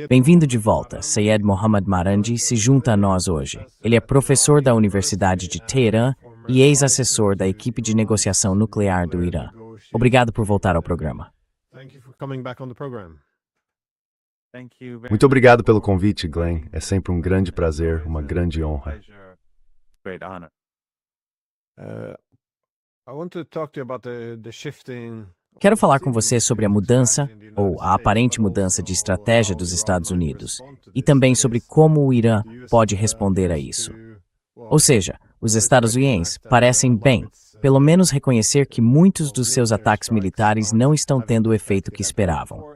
Bem-vindo de volta. Sayed Mohammad Marandi se junta a nós hoje. Ele é professor da Universidade de Teherã e ex-assessor da equipe de negociação nuclear do Irã. Obrigado por voltar ao programa. Muito obrigado pelo convite, Glenn. É sempre um grande prazer, uma grande honra. Quero falar com você sobre a mudança, ou a aparente mudança de estratégia dos Estados Unidos, e também sobre como o Irã pode responder a isso. Ou seja, os estadunidenses parecem bem, pelo menos reconhecer que muitos dos seus ataques militares não estão tendo o efeito que esperavam.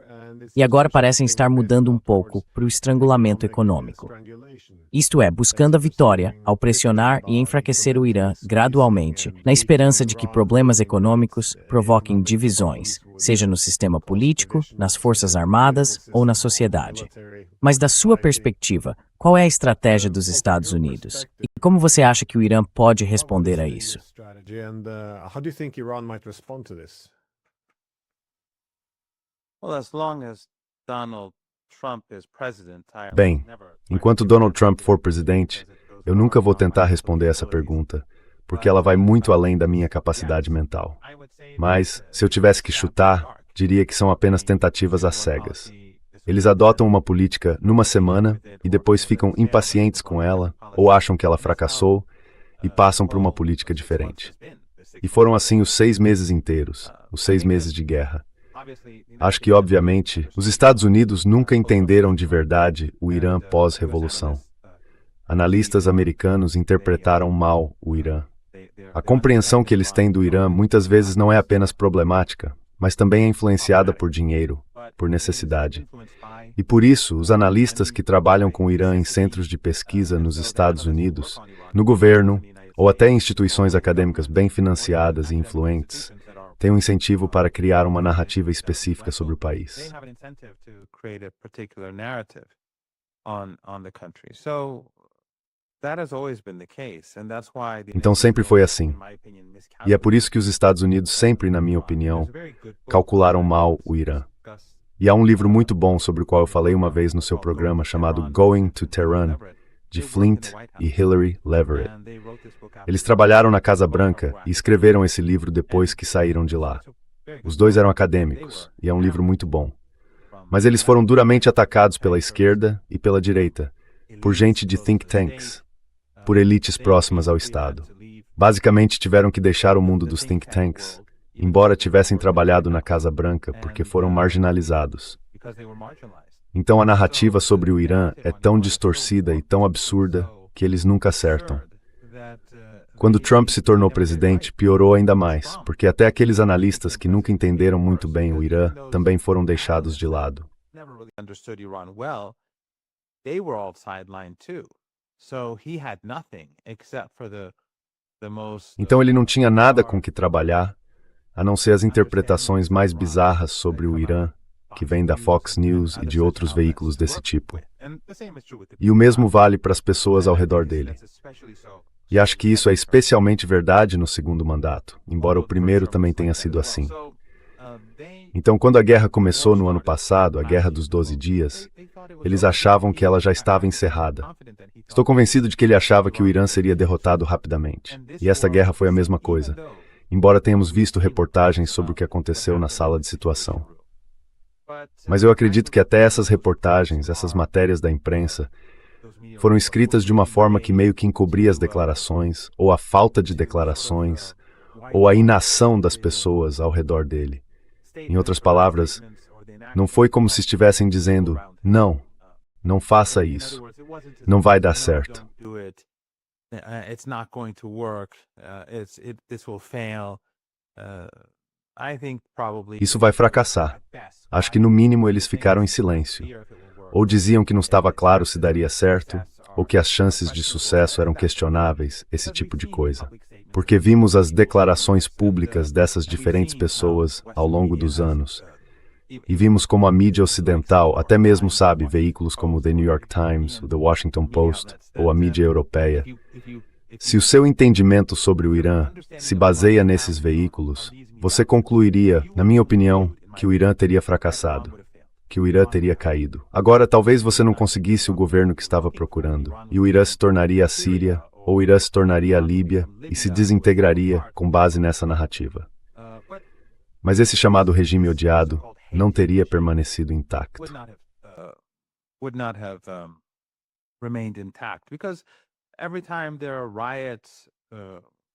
E agora parecem estar mudando um pouco para o estrangulamento econômico. Isto é, buscando a vitória ao pressionar e enfraquecer o Irã gradualmente, na esperança de que problemas econômicos provoquem divisões, seja no sistema político, nas forças armadas ou na sociedade. Mas da sua perspectiva, qual é a estratégia dos Estados Unidos? E como você acha que o Irã pode responder a isso? Bem, enquanto Donald Trump for presidente, eu nunca vou tentar responder essa pergunta, porque ela vai muito além da minha capacidade mental. Mas, se eu tivesse que chutar, diria que são apenas tentativas às cegas. Eles adotam uma política numa semana e depois ficam impacientes com ela, ou acham que ela fracassou, e passam por uma política diferente. E foram assim os 6 meses inteiros, os 6 meses de guerra. Acho que, obviamente, os Estados Unidos nunca entenderam de verdade o Irã pós-revolução. Analistas americanos interpretaram mal o Irã. A compreensão que eles têm do Irã muitas vezes não é apenas problemática, mas também é influenciada por dinheiro, por necessidade. E por isso, os analistas que trabalham com o Irã em centros de pesquisa nos Estados Unidos, no governo, ou até em instituições acadêmicas bem financiadas e influentes, tem um incentivo para criar uma narrativa específica sobre o país. Então sempre foi assim. E é por isso que os Estados Unidos sempre, na minha opinião, calcularam mal o Irã. E há um livro muito bom sobre o qual eu falei uma vez no seu programa chamado Going to Tehran, de Flint e Hillary Leverett. Eles trabalharam na Casa Branca e escreveram esse livro depois que saíram de lá. Os dois eram acadêmicos, e é um livro muito bom. Mas eles foram duramente atacados pela esquerda e pela direita, por gente de think tanks, por elites próximas ao Estado. Basicamente tiveram que deixar o mundo dos think tanks, embora tivessem trabalhado na Casa Branca, porque foram marginalizados. Então a narrativa sobre o Irã é tão distorcida e tão absurda que eles nunca acertam. Quando Trump se tornou presidente, piorou ainda mais, porque até aqueles analistas que nunca entenderam muito bem o Irã também foram deixados de lado. Então ele não tinha nada com que trabalhar, a não ser as interpretações mais bizarras sobre o Irã, que vêm da Fox News e de outros veículos desse tipo. E o mesmo vale para as pessoas ao redor dele. E acho que isso é especialmente verdade no segundo mandato, embora o primeiro também tenha sido assim. Então, quando a guerra começou no ano passado, a Guerra dos 12 Dias, eles achavam que ela já estava encerrada. Estou convencido de que ele achava que o Irã seria derrotado rapidamente. E esta guerra foi a mesma coisa, embora tenhamos visto reportagens sobre o que aconteceu na sala de situação. Mas eu acredito que até essas reportagens, essas matérias da imprensa, foram escritas de uma forma que meio que encobria as declarações, ou a falta de declarações, ou a inação das pessoas ao redor dele. Em outras palavras, não foi como se estivessem dizendo, não faça isso, não vai dar certo. Isso vai fracassar. Acho que no mínimo eles ficaram em silêncio. Ou diziam que não estava claro se daria certo, ou que as chances de sucesso eram questionáveis, esse tipo de coisa. Porque vimos as declarações públicas dessas diferentes pessoas ao longo dos anos. E vimos como a mídia ocidental, até mesmo, veículos como o The New York Times, o The Washington Post, ou a mídia europeia. Se o seu entendimento sobre o Irã se baseia nesses veículos, você concluiria, na minha opinião, que o Irã teria fracassado. que o Irã teria caído. Agora, talvez você não conseguisse o governo que estava procurando, e o Irã se tornaria a Síria, ou o Irã se tornaria a Líbia, e se desintegraria com base nessa narrativa. Mas esse chamado regime odiado não teria permanecido intacto.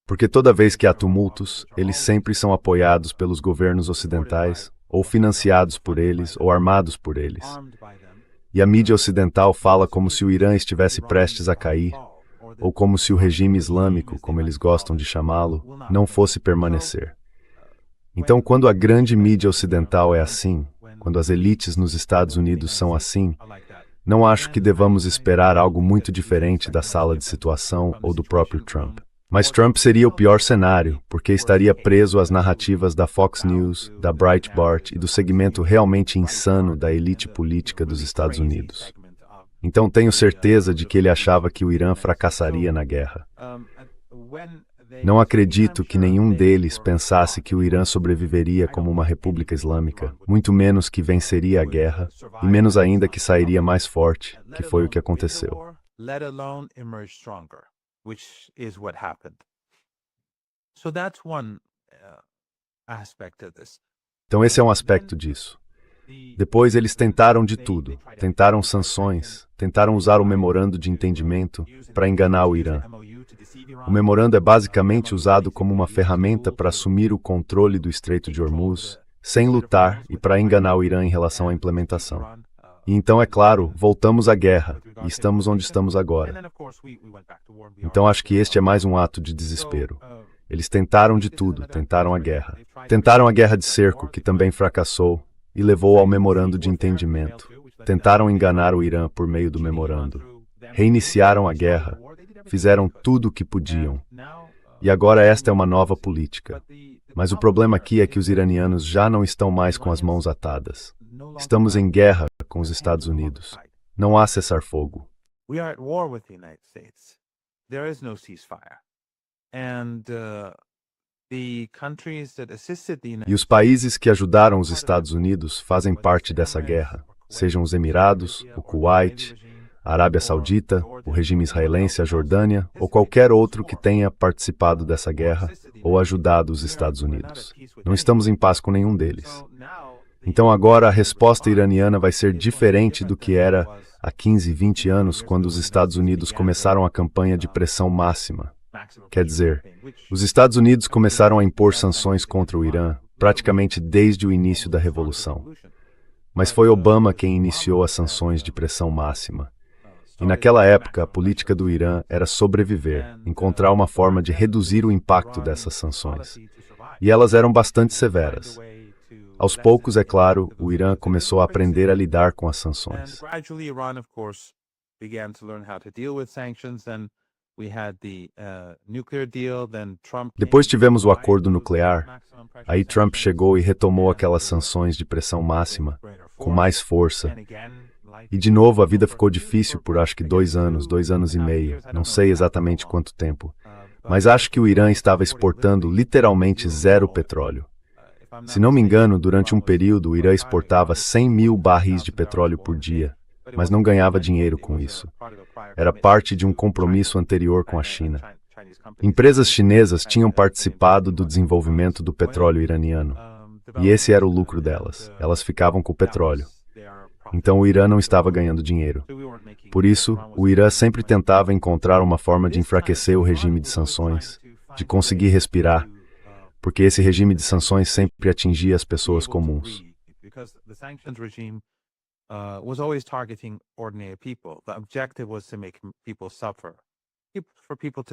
Porque toda vez que há tumultos, eles sempre são apoiados pelos governos ocidentais, ou financiados por eles, ou armados por eles. E a mídia ocidental fala como se o Irã estivesse prestes a cair, ou como se o regime islâmico, como eles gostam de chamá-lo, não fosse permanecer. Então, quando a grande mídia ocidental é assim, quando as elites nos Estados Unidos são assim, não acho que devamos esperar algo muito diferente da sala de situação ou do próprio Trump. Mas Trump seria o pior cenário, porque estaria preso às narrativas da Fox News, da Breitbart e do segmento realmente insano da elite política dos Estados Unidos. Então tenho certeza de que ele achava que o Irã fracassaria na guerra. Não acredito que nenhum deles pensasse que o Irã sobreviveria como uma república islâmica, muito menos que venceria a guerra, e menos ainda que sairia mais forte, que foi o que aconteceu. Which is what happened. So that's one aspect of this. Então esse é um aspecto disso. Depois eles tentaram de tudo. Tentaram sanções, tentaram usar o memorando de entendimento para enganar o Irã. O memorando é basicamente usado como uma ferramenta para assumir o controle do Estreito de Hormuz, sem lutar e para enganar o Irã em relação à implementação. E então, é claro, voltamos à guerra, e estamos onde estamos agora. Então acho que este é mais um ato de desespero. Eles tentaram de tudo, tentaram a guerra. Tentaram a guerra de cerco, que também fracassou, e levou ao memorando de entendimento. Tentaram enganar o Irã por meio do memorando. Reiniciaram a guerra, fizeram tudo o que podiam. E agora esta é uma nova política. Mas o problema aqui é que os iranianos já não estão mais com as mãos atadas. Estamos em guerra com os Estados Unidos. Não há cessar-fogo. We are at war with the United States. There is no ceasefire. And the countries that assisted the United E os países que ajudaram os Estados Unidos fazem parte dessa guerra, sejam os Emirados, o Kuwait, a Arábia Saudita, o regime israelense, a Jordânia, ou qualquer outro que tenha participado dessa guerra ou ajudado os Estados Unidos. Não estamos em paz com nenhum deles. Então agora a resposta iraniana vai ser diferente do que era há 15, 20 anos, quando os Estados Unidos começaram a campanha de pressão máxima. Quer dizer, os Estados Unidos começaram a impor sanções contra o Irã praticamente desde o início da Revolução. Mas foi Obama quem iniciou as sanções de pressão máxima. E naquela época, a política do Irã era sobreviver, encontrar uma forma de reduzir o impacto dessas sanções. E elas eram bastante severas. Aos poucos, é claro, o Irã começou a aprender a lidar com as sanções. Depois tivemos o acordo nuclear. Aí Trump chegou e retomou aquelas sanções de pressão máxima, com mais força. E de novo a vida ficou difícil por acho que 2 anos e meio, não sei exatamente quanto tempo. Mas acho que o Irã estava exportando literalmente zero petróleo. Se não me engano, durante um período o Irã exportava 100 mil barris de petróleo por dia, mas não ganhava dinheiro com isso. Era parte de um compromisso anterior com a China. Empresas chinesas tinham participado do desenvolvimento do petróleo iraniano, e esse era o lucro delas. Elas ficavam com o petróleo. Então o Irã não estava ganhando dinheiro. Por isso, o Irã sempre tentava encontrar uma forma de enfraquecer o regime de sanções, de conseguir respirar, porque esse regime de sanções sempre atingia as pessoas comuns.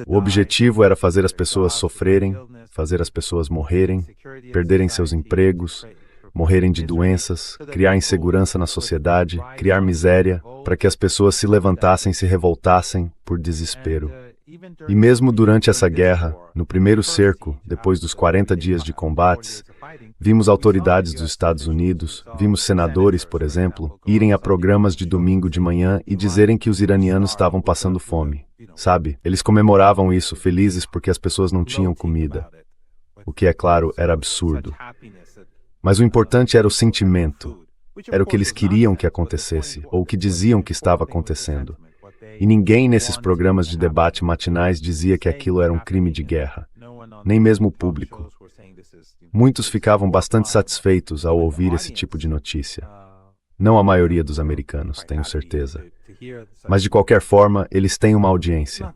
O objetivo era fazer as pessoas sofrerem, fazer as pessoas morrerem, perderem seus empregos, morrerem de doenças, criar insegurança na sociedade, criar miséria, para que as pessoas se levantassem e se revoltassem por desespero. E mesmo durante essa guerra, no primeiro cerco, depois dos 40 dias de combates, vimos autoridades dos Estados Unidos, vimos senadores, por exemplo, irem a programas de domingo de manhã e dizerem que os iranianos estavam passando fome. Sabe, eles comemoravam isso, felizes porque as pessoas não tinham comida. O que, é claro, era absurdo. Mas o importante era o sentimento. Era o que eles queriam que acontecesse, ou o que diziam que estava acontecendo. E ninguém nesses programas de debate matinais dizia que aquilo era um crime de guerra. Nem mesmo o público. Muitos ficavam bastante satisfeitos ao ouvir esse tipo de notícia. Não a maioria dos americanos, tenho certeza. Mas de qualquer forma, eles têm uma audiência.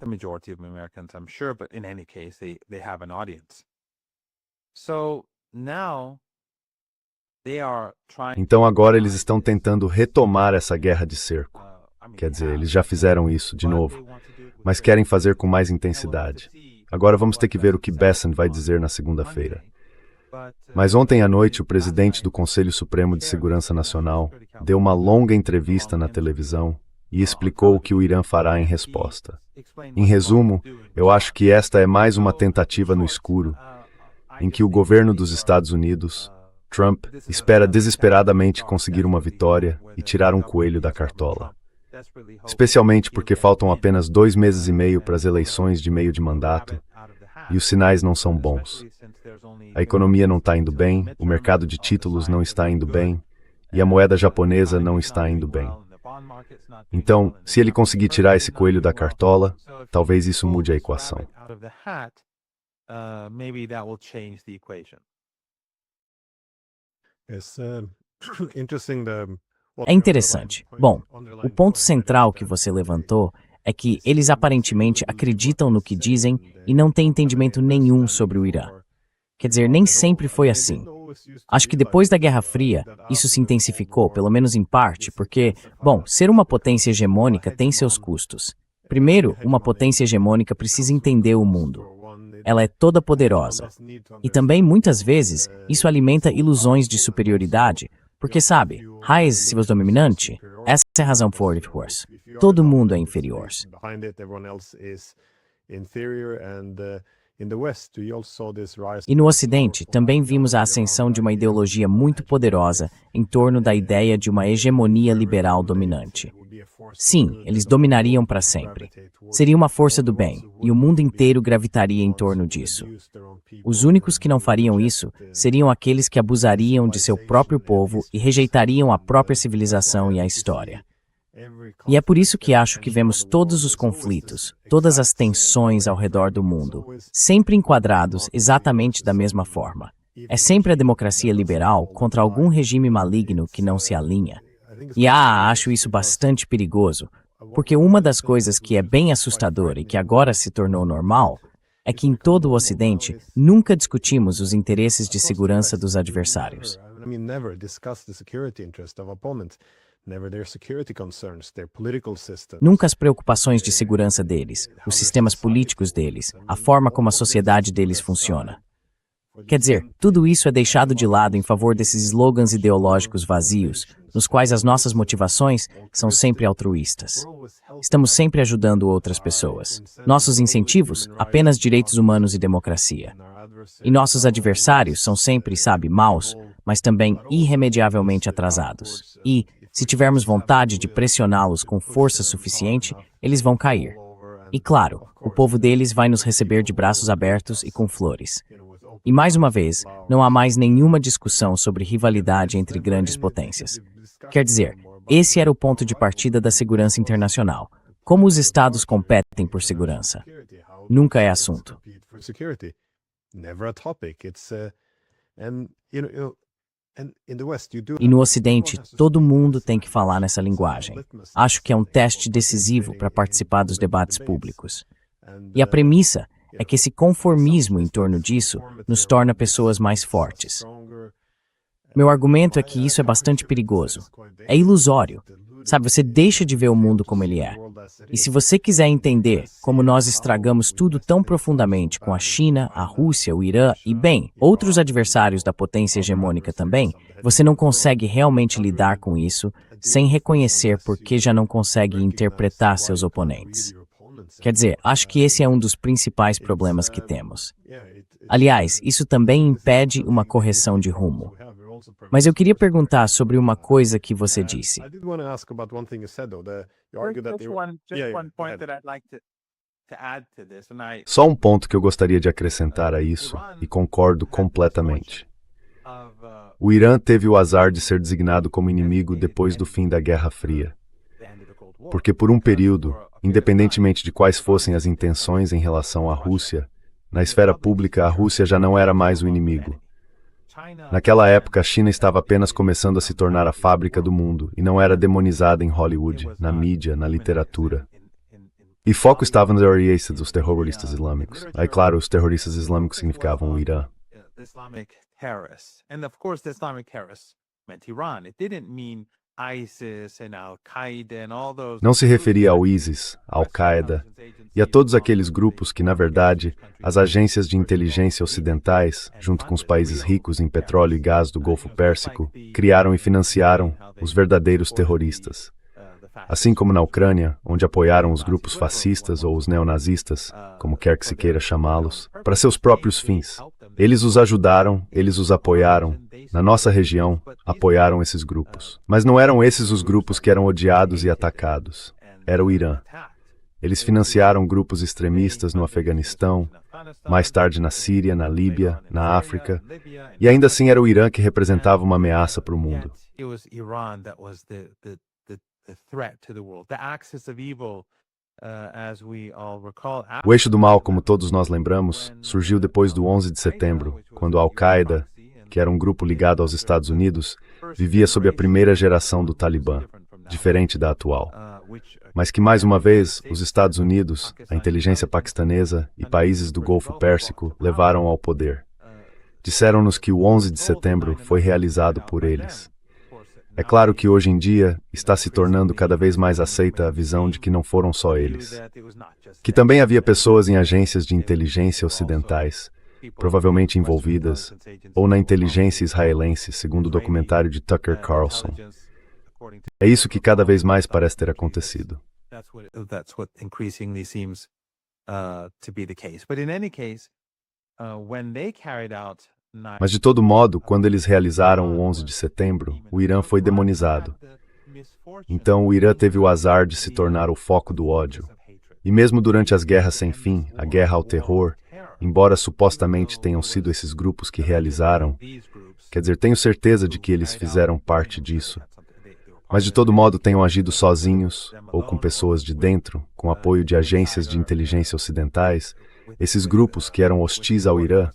Então agora eles estão tentando retomar essa guerra de cerco. Quer dizer, eles já fizeram isso de novo, mas querem fazer com mais intensidade. Agora vamos ter que ver o que Bessent vai dizer na segunda-feira. Mas ontem à noite, o presidente do Conselho Supremo de Segurança Nacional deu uma longa entrevista na televisão e explicou o que o Irã fará em resposta. Em resumo, eu acho que esta é mais uma tentativa no escuro, em que o governo dos Estados Unidos, Trump, espera desesperadamente conseguir uma vitória e tirar um coelho da cartola. Especialmente porque faltam apenas 2 meses e meio para as eleições de meio de mandato, e os sinais não são bons. A economia não está indo bem, o mercado de títulos não está indo bem, e a moeda japonesa não está indo bem. Então, se ele conseguir tirar esse coelho da cartola, talvez isso mude a equação. É interessante. Bom, o ponto central que você levantou é que eles aparentemente acreditam no que dizem e não têm entendimento nenhum sobre o Irã. Quer dizer, nem sempre foi assim. Acho que depois da Guerra Fria, isso se intensificou, pelo menos em parte, porque, bom, ser uma potência hegemônica tem seus custos. Primeiro, uma potência hegemônica precisa entender o mundo. Ela é toda poderosa. E também, muitas vezes, isso alimenta ilusões de superioridade, porque, sabe, raiz se você dominante, essa é a razão por força. Todo mundo é inferior. E no Ocidente, também vimos a ascensão de uma ideologia muito poderosa em torno da ideia de uma hegemonia liberal dominante. Sim, eles dominariam para sempre. Seria uma força do bem, e o mundo inteiro gravitaria em torno disso. Os únicos que não fariam isso seriam aqueles que abusariam de seu próprio povo e rejeitariam a própria civilização e a história. E é por isso que acho que vemos todos os conflitos, todas as tensões ao redor do mundo, sempre enquadrados exatamente da mesma forma. É sempre a democracia liberal contra algum regime maligno que não se alinha. E acho isso bastante perigoso, porque uma das coisas que é bem assustadora e que agora se tornou normal é que em todo o Ocidente nunca discutimos os interesses de segurança dos adversários. Nunca as preocupações de segurança deles, os sistemas políticos deles, a forma como a sociedade deles funciona. Quer dizer, tudo isso é deixado de lado em favor desses slogans ideológicos vazios, nos quais as nossas motivações são sempre altruístas. Estamos sempre ajudando outras pessoas. Nossos incentivos, apenas direitos humanos e democracia. E nossos adversários são sempre, sabe, maus, mas também irremediavelmente atrasados. E, se tivermos vontade de pressioná-los com força suficiente, eles vão cair. E claro, o povo deles vai nos receber de braços abertos e com flores. E mais uma vez, não há mais nenhuma discussão sobre rivalidade entre grandes potências. Quer dizer, esse era o ponto de partida da segurança internacional. Como os estados competem por segurança? Nunca é assunto. E no Ocidente, todo mundo tem que falar nessa linguagem. Acho que é um teste decisivo para participar dos debates públicos. E a premissa é que esse conformismo em torno disso nos torna pessoas mais fortes. Meu argumento é que isso é bastante perigoso. É ilusório. Sabe, você deixa de ver o mundo como ele é. E se você quiser entender como nós estragamos tudo tão profundamente com a China, a Rússia, o Irã e, bem, outros adversários da potência hegemônica também, você não consegue realmente lidar com isso sem reconhecer por que já não consegue interpretar seus oponentes. Quer dizer, acho que esse é um dos principais problemas que temos. Aliás, isso também impede uma correção de rumo. Mas eu queria perguntar sobre uma coisa que você disse. Só um ponto que eu gostaria de acrescentar a isso, e concordo completamente. O Irã teve o azar de ser designado como inimigo depois do fim da Guerra Fria. Porque por um período, independentemente de quais fossem as intenções em relação à Rússia, na esfera pública a Rússia já não era mais o inimigo. Naquela época, a China estava apenas começando a se tornar a fábrica do mundo e não era demonizada em Hollywood, na mídia, na literatura. E foco estava nos terroristas dos terroristas islâmicos. Aí, claro, os terroristas islâmicos significavam o Irã. Islamic terrorists. And of course, the Islamic terrorists meant Iran. It didn't mean ISIS and Al-Qaeda and all those. Não se referia ao ISIS, à Al-Qaeda e a todos aqueles grupos que, na verdade, as agências de inteligência ocidentais, junto com os países ricos em petróleo e gás do Golfo Pérsico, criaram e financiaram os verdadeiros terroristas. Assim como na Ucrânia, onde apoiaram os grupos fascistas ou os neonazistas, como quer que se queira chamá-los, para seus próprios fins. Eles os ajudaram, eles os apoiaram. Na nossa região, apoiaram esses grupos. Mas não eram esses os grupos que eram odiados e atacados. Era o Irã. Eles financiaram grupos extremistas no Afeganistão, mais tarde na Síria, na Líbia, na África, e ainda assim era o Irã que representava uma ameaça para o mundo. O eixo do mal, como todos nós lembramos, surgiu depois do 11 de setembro, quando a Al-Qaeda, que era um grupo ligado aos Estados Unidos, vivia sob a primeira geração do Talibã, diferente da atual. Mas que, mais uma vez, os Estados Unidos, a inteligência paquistanesa e países do Golfo Pérsico levaram ao poder. Disseram-nos que o 11 de setembro foi realizado por eles. É claro que hoje em dia está se tornando cada vez mais aceita a visão de que não foram só eles. Que também havia pessoas em agências de inteligência ocidentais, provavelmente envolvidas, ou na inteligência israelense, segundo o documentário de Tucker Carlson. É isso que cada vez mais parece ter acontecido. Mas de todo modo, quando eles realizaram o 11 de setembro, o Irã foi demonizado. Então o Irã teve o azar de se tornar o foco do ódio. E mesmo durante as guerras sem fim, a guerra ao terror, embora supostamente tenham sido esses grupos que realizaram, quer dizer, tenho certeza de que eles fizeram parte disso, mas de todo modo tenham agido sozinhos, ou com pessoas de dentro, com apoio de agências de inteligência ocidentais, esses grupos que eram hostis ao Irã,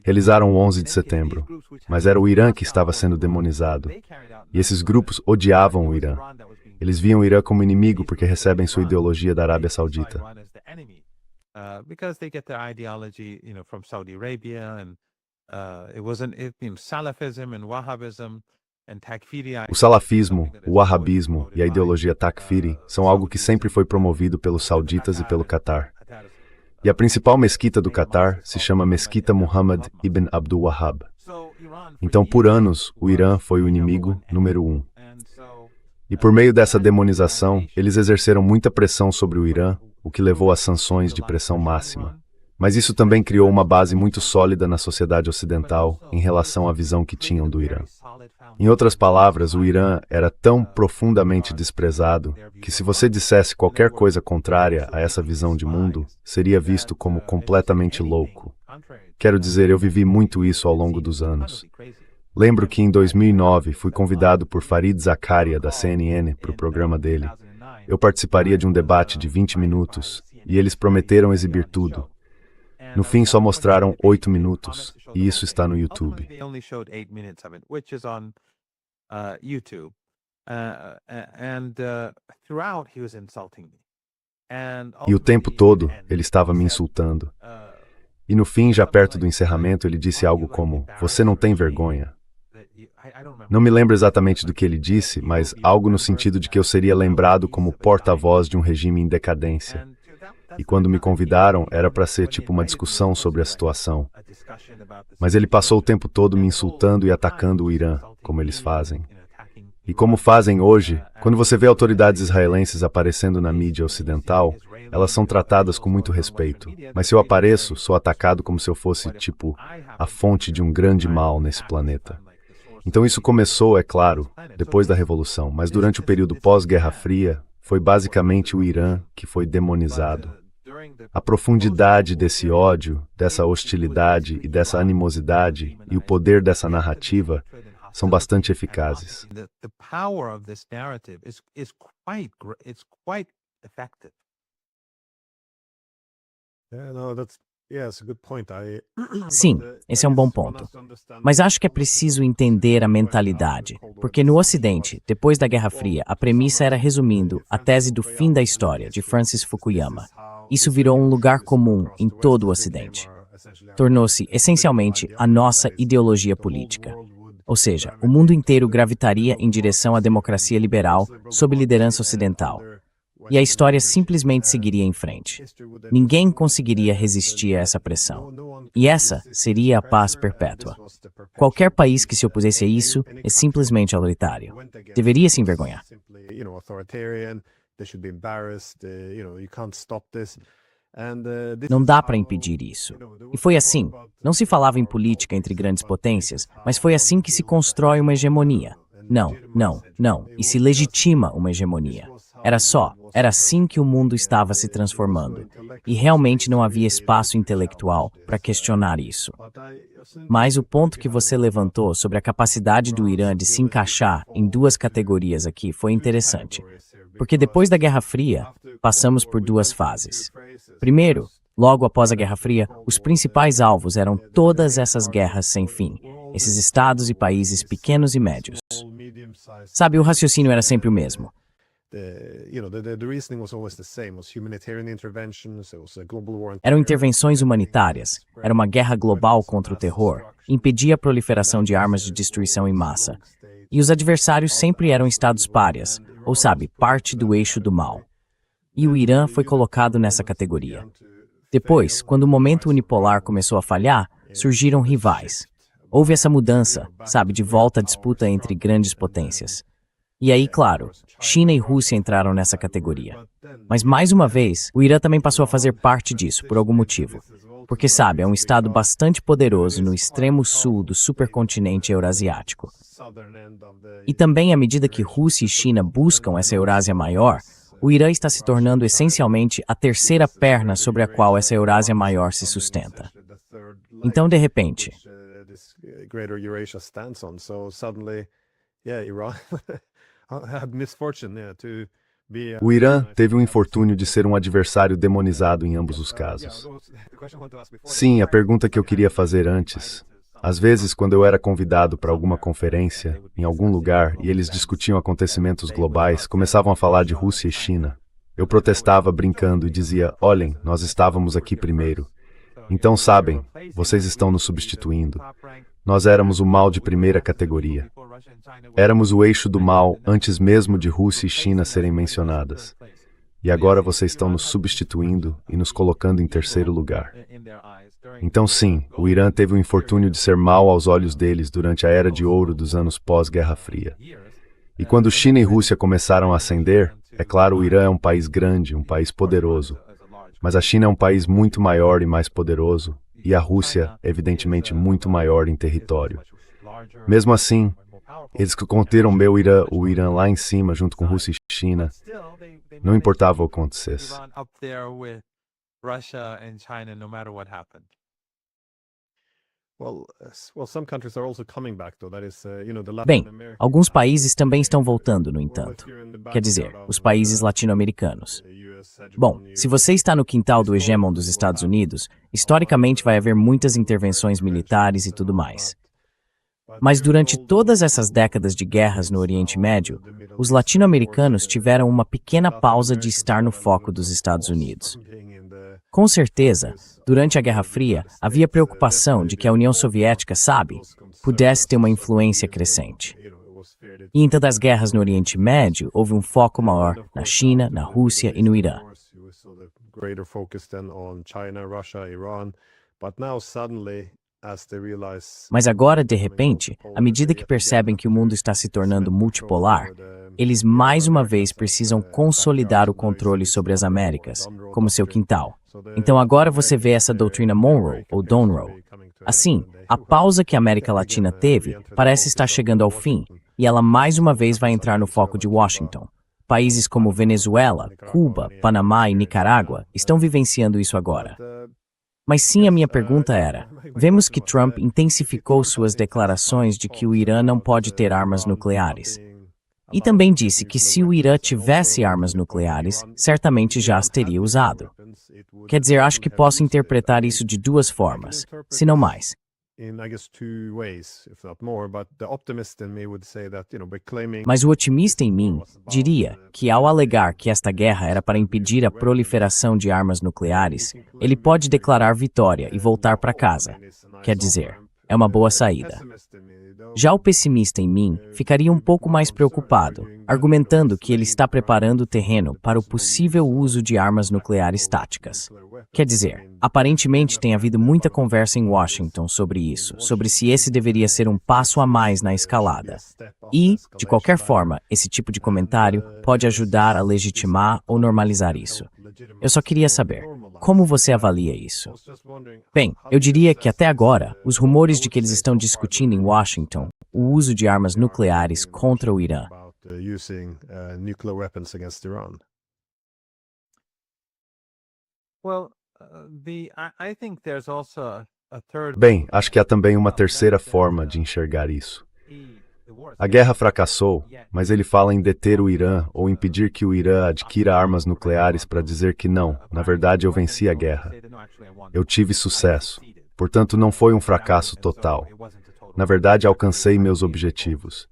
realizaram o 11 de setembro, mas era o Irã que estava sendo demonizado. E esses grupos odiavam o Irã. Eles viam o Irã como inimigo porque recebem sua ideologia da Arábia Saudita. Because they get their ideology, from Saudi Arabia, and Salafism and Wahhabism and Takfiri. O salafismo, o wahhabismo e a ideologia Takfiri são algo que sempre foi promovido pelos sauditas e pelo Catar. E a principal mesquita do Catar se chama Mesquita Muhammad ibn Abdul Wahhab. Então, por anos, o Irã foi o inimigo número 1. E por meio dessa demonização, eles exerceram muita pressão sobre o Irã, o que levou a sanções de pressão máxima. Mas isso também criou uma base muito sólida na sociedade ocidental em relação à visão que tinham do Irã. Em outras palavras, o Irã era tão profundamente desprezado que se você dissesse qualquer coisa contrária a essa visão de mundo, seria visto como completamente louco. Quero dizer, eu vivi muito isso ao longo dos anos. Lembro que em 2009 fui convidado por Fareed Zakaria, da CNN, para o programa dele. Eu participaria de um debate de 20 minutos, e eles prometeram exibir tudo. No fim, só mostraram 8 minutos, e isso está no YouTube. E o tempo todo, ele estava me insultando. E no fim, já perto do encerramento, ele disse algo como, "Você não tem vergonha." Não me lembro exatamente do que ele disse, mas algo no sentido de que eu seria lembrado como porta-voz de um regime em decadência. E quando me convidaram, era para ser tipo uma discussão sobre a situação. Mas ele passou o tempo todo me insultando e atacando o Irã, como eles fazem. E como fazem hoje, quando você vê autoridades israelenses aparecendo na mídia ocidental, elas são tratadas com muito respeito. Mas se eu apareço, sou atacado como se eu fosse, tipo, a fonte de um grande mal nesse planeta. Então isso começou, é claro, depois da Revolução, mas durante o período pós-Guerra Fria, foi basicamente o Irã que foi demonizado. A profundidade desse ódio, dessa hostilidade e dessa animosidade e o poder dessa narrativa são bastante eficazes. The power of this narrative is quite effective. Sim, esse é um bom ponto. Mas acho que é preciso entender a mentalidade, porque no Ocidente, depois da Guerra Fria, a premissa era, resumindo, a tese do fim da história, de Francis Fukuyama. Isso virou um lugar comum em todo o Ocidente. Tornou-se, essencialmente, a nossa ideologia política. Ou seja, o mundo inteiro gravitaria em direção à democracia liberal sob liderança ocidental. E a história simplesmente seguiria em frente. Ninguém conseguiria resistir a essa pressão. E essa seria a paz perpétua. Qualquer país que se opusesse a isso é simplesmente autoritário. Deveria se envergonhar. Não dá para impedir isso. E foi assim. Não se falava em política entre grandes potências, mas foi assim que se constrói uma hegemonia. Não. E se legitima uma hegemonia. Era assim que o mundo estava se transformando. E realmente não havia espaço intelectual para questionar isso. Mas o ponto que você levantou sobre a capacidade do Irã de se encaixar em duas categorias aqui foi interessante. Porque depois da Guerra Fria, passamos por duas fases. Primeiro, logo após a Guerra Fria, os principais alvos eram todas essas guerras sem fim, esses estados e países pequenos e médios. Sabe, o raciocínio era sempre o mesmo. Eram intervenções humanitárias, era uma guerra global contra o terror, impedia a proliferação de armas de destruição em massa. E os adversários sempre eram estados párias, ou sabe, parte do eixo do mal. E o Irã foi colocado nessa categoria. Depois, quando o momento unipolar começou a falhar, surgiram rivais. Houve essa mudança, sabe, de volta à disputa entre grandes potências. E aí, claro, China e Rússia entraram nessa categoria. Mas, mais uma vez, o Irã também passou a fazer parte disso, por algum motivo. Porque, sabe, é um estado bastante poderoso no extremo sul do supercontinente eurasiático. E também, à medida que Rússia e China buscam essa Eurásia maior, o Irã está se tornando essencialmente a terceira perna sobre a qual essa Eurásia maior se sustenta. Então, de repente... O Irã teve o infortúnio de ser um adversário demonizado em ambos os casos. Sim, a pergunta que eu queria fazer antes. Às vezes, quando eu era convidado para alguma conferência, em algum lugar, e eles discutiam acontecimentos globais, começavam a falar de Rússia e China. Eu protestava brincando e dizia, olhem, nós estávamos aqui primeiro. Então, sabem, vocês estão nos substituindo. Nós éramos o mal de primeira categoria. Éramos o eixo do mal antes mesmo de Rússia e China serem mencionadas. E agora vocês estão nos substituindo e nos colocando em terceiro lugar. Então sim, o Irã teve o infortúnio de ser mal aos olhos deles durante a era de ouro dos anos pós-Guerra Fria. E quando China e Rússia começaram a ascender, é claro, o Irã é um país grande, um país poderoso. Mas a China é um país muito maior e mais poderoso, e a Rússia, evidentemente, muito maior em território. Mesmo assim, eles que conteram o Irã lá em cima, junto com Rússia e China, não importava o que acontecesse. Bem, alguns países também estão voltando, no entanto. Quer dizer, os países latino-americanos. Bom, se você está no quintal do hegemon dos Estados Unidos, historicamente vai haver muitas intervenções militares e tudo mais. Mas durante todas essas décadas de guerras no Oriente Médio, os latino-americanos tiveram uma pequena pausa de estar no foco dos Estados Unidos. Com certeza, durante a Guerra Fria, havia preocupação de que a União Soviética, sabe, pudesse ter uma influência crescente. E em todas as guerras no Oriente Médio, houve um foco maior na China, na Rússia e no Irã. Mas agora, de repente, à medida que percebem que o mundo está se tornando multipolar, eles mais uma vez precisam consolidar o controle sobre as Américas, como seu quintal. Então agora você vê essa doutrina Monroe, ou Donroe. Assim, a pausa que a América Latina teve parece estar chegando ao fim, e ela mais uma vez vai entrar no foco de Washington. Países como Venezuela, Cuba, Panamá e Nicarágua estão vivenciando isso agora. Mas sim, a minha pergunta era: vemos que Trump intensificou suas declarações de que o Irã não pode ter armas nucleares. E também disse que se o Irã tivesse armas nucleares, certamente já as teria usado. Quer dizer, acho que posso interpretar isso de duas formas, se não mais. Mas o otimista em mim diria que, ao alegar que esta guerra era para impedir a proliferação de armas nucleares, ele pode declarar vitória e voltar para casa. Quer dizer, é uma boa saída. Já o pessimista em mim ficaria um pouco mais preocupado, argumentando que ele está preparando o terreno para o possível uso de armas nucleares táticas. Quer dizer, aparentemente tem havido muita conversa em Washington sobre isso, sobre se esse deveria ser um passo a mais na escalada. E, de qualquer forma, esse tipo de comentário pode ajudar a legitimar ou normalizar isso. Eu só queria saber, como você avalia isso? Bem, eu diria que até agora, os rumores de que eles estão discutindo em Washington o uso de armas nucleares contra o Irã. Bem, acho que há também uma terceira forma de enxergar isso. A guerra fracassou, mas ele fala em deter o Irã ou impedir que o Irã adquira armas nucleares para dizer que não, na verdade eu venci a guerra. Eu tive sucesso, portanto não foi um fracasso total. Na verdade alcancei meus objetivos.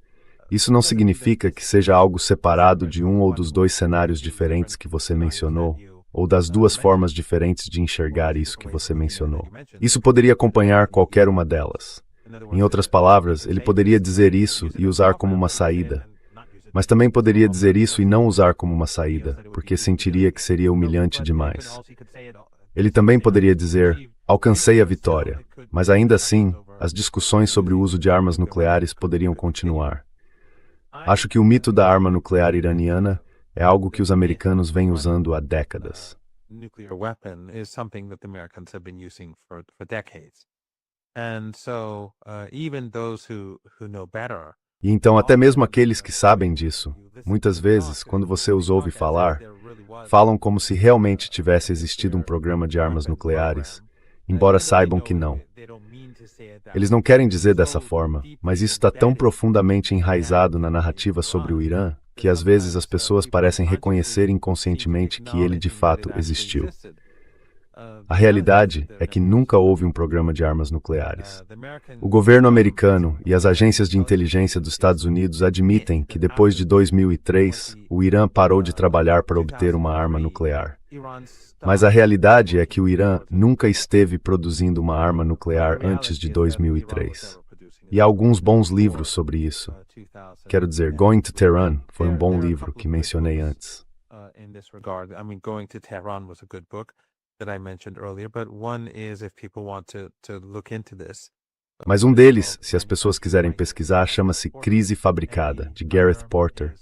Isso não significa que seja algo separado de um ou dos dois cenários diferentes que você mencionou, ou das duas formas diferentes de enxergar isso que você mencionou. Isso poderia acompanhar qualquer uma delas. Em outras palavras, ele poderia dizer isso e usar como uma saída, mas também poderia dizer isso e não usar como uma saída, porque sentiria que seria humilhante demais. Ele também poderia dizer: alcancei a vitória, mas ainda assim, as discussões sobre o uso de armas nucleares poderiam continuar. Acho que o mito da arma nuclear iraniana é algo que os americanos vêm usando há décadas. E então até mesmo aqueles que sabem disso, muitas vezes, quando você os ouve falar, falam como se realmente tivesse existido um programa de armas nucleares, embora saibam que não. Eles não querem dizer dessa forma, mas isso está tão profundamente enraizado na narrativa sobre o Irã, que às vezes as pessoas parecem reconhecer inconscientemente que ele de fato existiu. A realidade é que nunca houve um programa de armas nucleares. O governo americano e as agências de inteligência dos Estados Unidos admitem que depois de 2003, o Irã parou de trabalhar para obter uma arma nuclear. Mas a realidade é que o Irã nunca esteve produzindo uma arma nuclear antes de 2003. E há alguns bons livros sobre isso. Quero dizer, Going to Tehran foi um bom livro que mencionei antes. Mas um deles, se as pessoas quiserem pesquisar, chama-se Crise Fabricada, de Gareth Porter,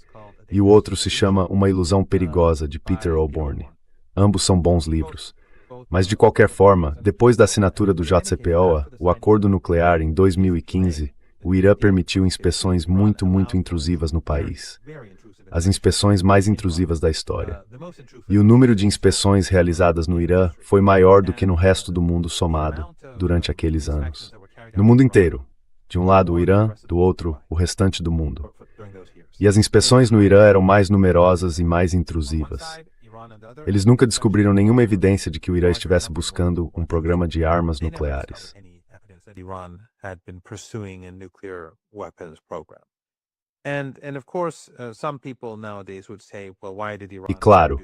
e o outro se chama Uma Ilusão Perigosa, de Peter O'Borne. Ambos são bons livros. Mas, de qualquer forma, depois da assinatura do JCPOA, o acordo nuclear em 2015, o Irã permitiu inspeções muito intrusivas no país. As inspeções mais intrusivas da história. E o número de inspeções realizadas no Irã foi maior do que no resto do mundo somado, durante aqueles anos. No mundo inteiro. De um lado o Irã, do outro o restante do mundo. E as inspeções no Irã eram mais numerosas e mais intrusivas. Eles nunca descobriram nenhuma evidência de que o Irã estivesse buscando um programa de armas nucleares. E claro,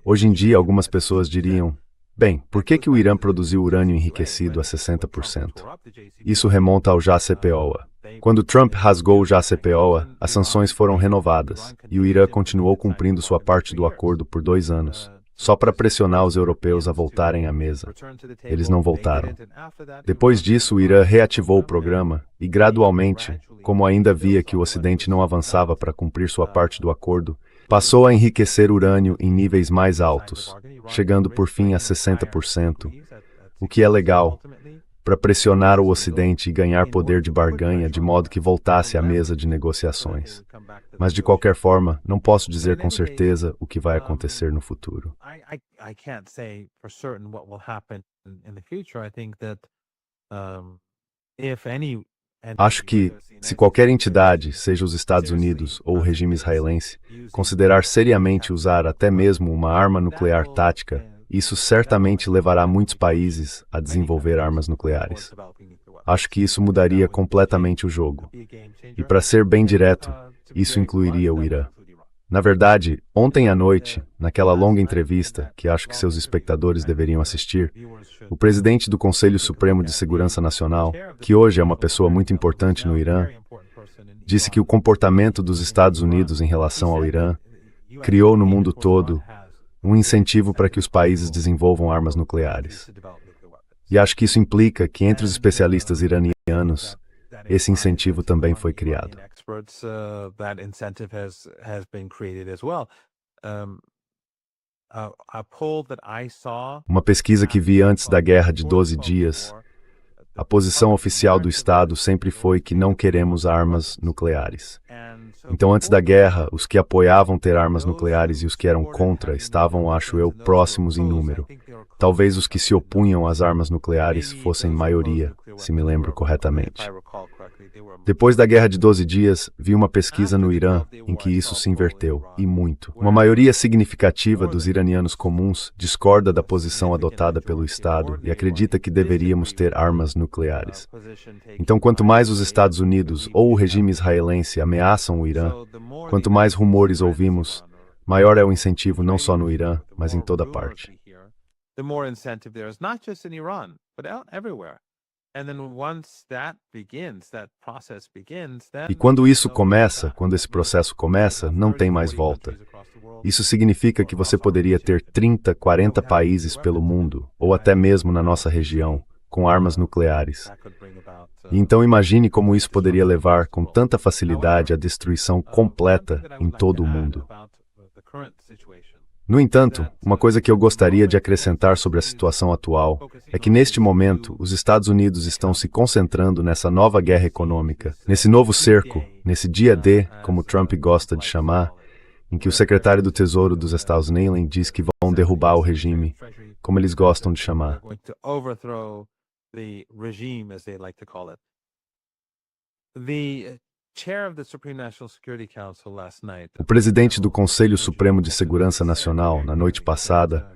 hoje em dia algumas pessoas diriam: bem, por que o Irã produziu urânio enriquecido a 60%? Isso remonta ao JCPOA. Quando Trump rasgou o JCPOA, as sanções foram renovadas, e o Irã continuou cumprindo sua parte do acordo por 2 anos, só para pressionar os europeus a voltarem à mesa. Eles não voltaram. Depois disso, o Irã reativou o programa e, gradualmente, como ainda via que o Ocidente não avançava para cumprir sua parte do acordo, passou a enriquecer urânio em níveis mais altos, chegando por fim a 60%, o que é legal, para pressionar o Ocidente e ganhar poder de barganha de modo que voltasse à mesa de negociações. Mas, de qualquer forma, não posso dizer com certeza o que vai acontecer no futuro. I can't say for certain what will happen in the future. I think that if any Acho que, se qualquer entidade, seja os Estados Unidos ou o regime israelense, considerar seriamente usar até mesmo uma arma nuclear tática, isso certamente levará muitos países a desenvolver armas nucleares. Acho que isso mudaria completamente o jogo. E para ser bem direto, isso incluiria o Irã. Na verdade, ontem à noite, naquela longa entrevista, que acho que seus espectadores deveriam assistir, o presidente do Conselho Supremo de Segurança Nacional, que hoje é uma pessoa muito importante no Irã, disse que o comportamento dos Estados Unidos em relação ao Irã criou no mundo todo um incentivo para que os países desenvolvam armas nucleares. E acho que isso implica que entre os especialistas iranianos, esse incentivo também foi criado. Uma pesquisa que vi antes da Guerra de 12 Dias, a posição oficial do Estado sempre foi que não queremos armas nucleares. Então, antes da guerra, os que apoiavam ter armas nucleares e os que eram contra estavam, acho eu, próximos em número. Talvez os que se opunham às armas nucleares fossem maioria, se me lembro corretamente. Depois da Guerra de 12 Dias, vi uma pesquisa no Irã em que isso se inverteu, e muito. Uma maioria significativa dos iranianos comuns discorda da posição adotada pelo Estado e acredita que deveríamos ter armas nucleares. Então, quanto mais os Estados Unidos ou o regime israelense ameaçam o Irã, quanto mais rumores ouvimos, maior é o incentivo não só no Irã, mas em toda parte. The more incentive there is, not just in Iran, but everywhere. E quando isso começa, quando esse processo começa, não tem mais volta. Isso significa que você poderia ter 30, 40 países pelo mundo, ou até mesmo na nossa região, com armas nucleares. E então imagine como isso poderia levar com tanta facilidade à destruição completa em todo o mundo. No entanto, uma coisa que eu gostaria de acrescentar sobre a situação atual é que, neste momento, os Estados Unidos estão se concentrando nessa nova guerra econômica, nesse novo cerco, nesse dia D, como Trump gosta de chamar, em que o secretário do Tesouro dos Estados Unidos diz que vão derrubar o regime, como eles gostam de chamar. O presidente do Conselho Supremo de Segurança Nacional, na noite passada,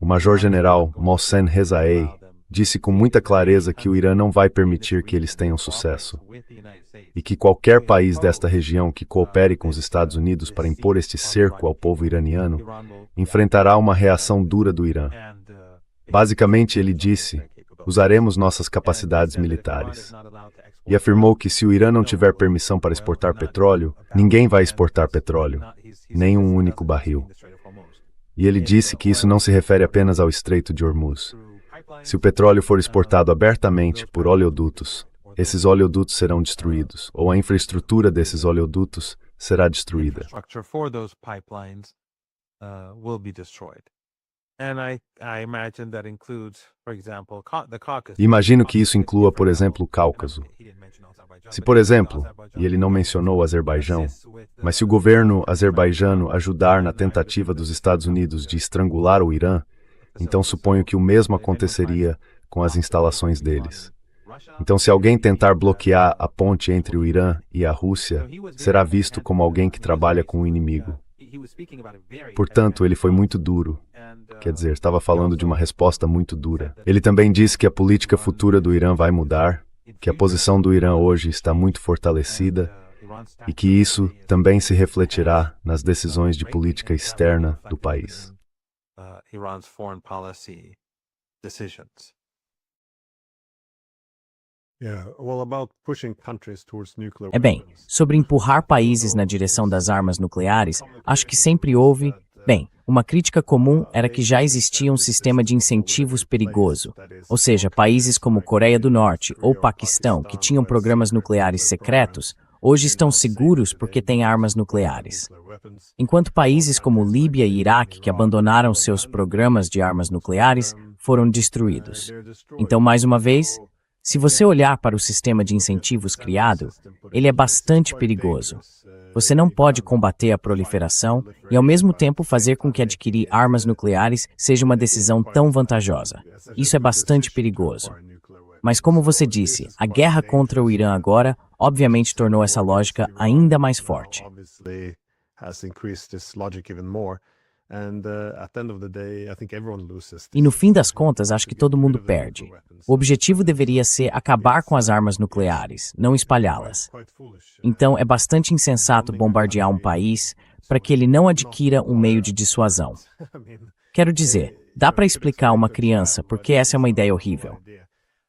o Major-General Mohsen Rezaei, disse com muita clareza que o Irã não vai permitir que eles tenham sucesso e que qualquer país desta região que coopere com os Estados Unidos para impor este cerco ao povo iraniano enfrentará uma reação dura do Irã. Basicamente, ele disse: usaremos nossas capacidades militares. E afirmou que se o Irã não tiver permissão para exportar petróleo, ninguém vai exportar petróleo, nem um único barril. E ele disse que isso não se refere apenas ao Estreito de Hormuz. Se o petróleo for exportado abertamente por oleodutos, esses oleodutos serão destruídos, ou a infraestrutura desses oleodutos será destruída. Imagino que isso inclua, por exemplo, o Cáucaso. Se, por exemplo, e ele não mencionou o Azerbaijão, mas se o governo azerbaijano ajudar na tentativa dos Estados Unidos de estrangular o Irã, então suponho que o mesmo aconteceria com as instalações deles. Então, se alguém tentar bloquear a ponte entre o Irã e a Rússia, será visto como alguém que trabalha com o inimigo. Portanto, ele foi muito duro. Quer dizer, estava falando de uma resposta muito dura. Ele também disse que a política futura do Irã vai mudar, que a posição do Irã hoje está muito fortalecida e que isso também se refletirá nas decisões de política externa do país. É bem, sobre empurrar países na direção das armas nucleares, acho que sempre houve, uma crítica comum era que já existia um sistema de incentivos perigoso, ou seja, países como Coreia do Norte ou Paquistão, que tinham programas nucleares secretos, hoje estão seguros porque têm armas nucleares. Enquanto países como Líbia e Iraque, que abandonaram seus programas de armas nucleares, foram destruídos. Então, mais uma vez, Se você olhar para o sistema de incentivos criado, ele é bastante perigoso. Você não pode combater a proliferação e, ao mesmo tempo, fazer com que adquirir armas nucleares seja uma decisão tão vantajosa. Isso é bastante perigoso. Mas, como você disse, a guerra contra o Irã agora, obviamente, tornou essa lógica ainda mais forte. E no fim das contas, acho que todo mundo perde. O objetivo deveria ser acabar com as armas nucleares, não espalhá-las. Então, é bastante insensato bombardear um país para que ele não adquira um meio de dissuasão. Quero dizer, dá para explicar a uma criança porque essa é uma ideia horrível.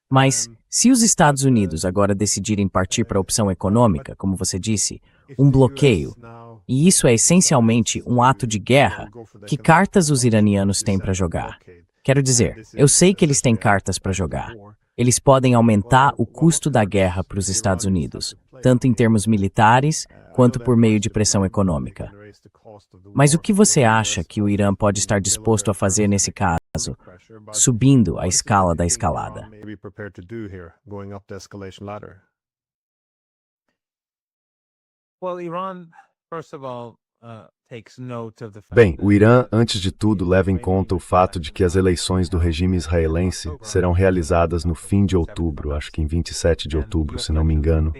Mas, se os Estados Unidos agora decidirem partir para a opção econômica, como você disse, um bloqueio, e isso é essencialmente um ato de guerra, que cartas os iranianos têm para jogar? Quero dizer, eu sei que eles têm cartas para jogar. Eles podem aumentar o custo da guerra para os Estados Unidos, tanto em termos militares quanto por meio de pressão econômica. Mas o que você acha que o Irã pode estar disposto a fazer nesse caso, subindo a escala da escalada? Bem, o Irã, antes de tudo, leva em conta o fato de que as eleições do regime israelense serão realizadas no fim de outubro, acho que em 27 de outubro, se não me engano.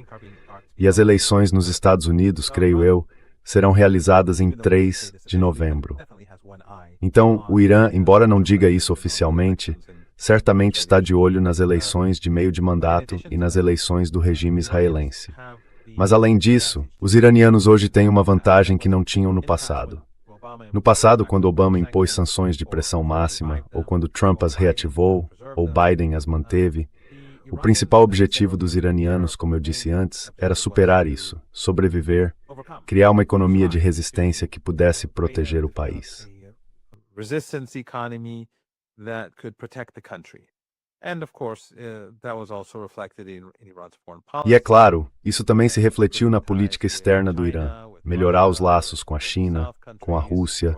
E as eleições nos Estados Unidos, creio eu, serão realizadas em 3 de novembro. Então, o Irã, embora não diga isso oficialmente, certamente está de olho nas eleições de meio de mandato e nas eleições do regime israelense. Mas, além disso, os iranianos hoje têm uma vantagem que não tinham no passado. No passado, quando Obama impôs sanções de pressão máxima, ou quando Trump as reativou, ou Biden as manteve, o principal objetivo dos iranianos, como eu disse antes, era superar isso, sobreviver, criar uma economia de resistência que pudesse proteger o país. E é claro, isso também se refletiu na política externa do Irã, melhorar os laços com a China, com a Rússia,